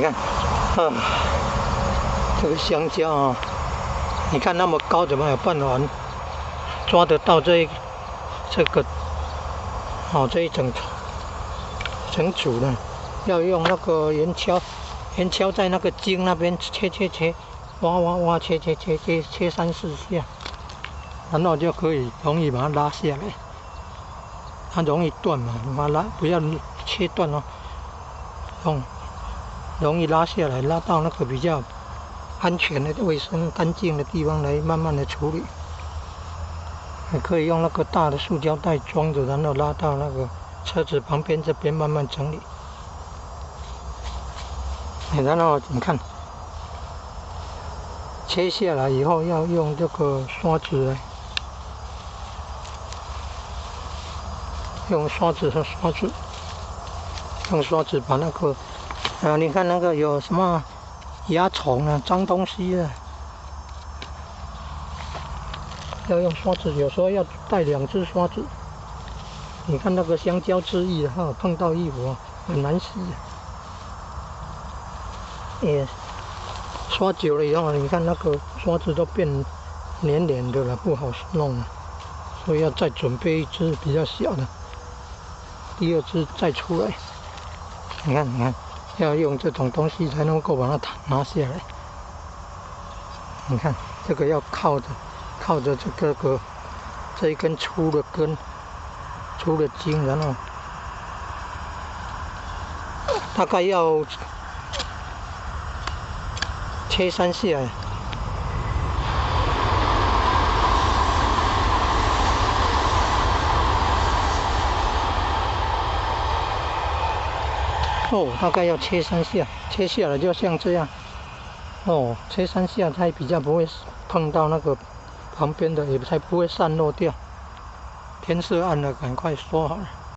你看，这个香蕉啊，你看那么高，怎么有办法抓得到这个？这一整组呢？要用那个圆锹在那个茎那边切，挖，切3、4下，然后就可以容易把它拉下来。它容易断嘛，你把它不要切断哦，容易拉下来，拉到那个比较安全的、卫生、干净的地方来慢慢的处理。你可以用那个大的塑胶袋装着，然后拉到那个车子旁边这边慢慢整理。然后你看，切下来以后要用这个刷子来，用刷子把那个你看那个有什么蚜虫啊、脏东西啊，要用刷子，有时候要带2只刷子。你看那个香蕉汁液碰到衣服很难洗。刷久了以后，你看那个刷子都变黏的了，不好弄了，所以要再准备一只比较小的，第2只再出来。你看，要用这种东西才能够把它拿下来。你看这个要靠着这一根粗的茎，然后大概要切3下。大概要切3下，切下来就像这样。切3下才比较不会碰到那个旁边的，也才不会散落掉。天色暗了，赶快刷好了。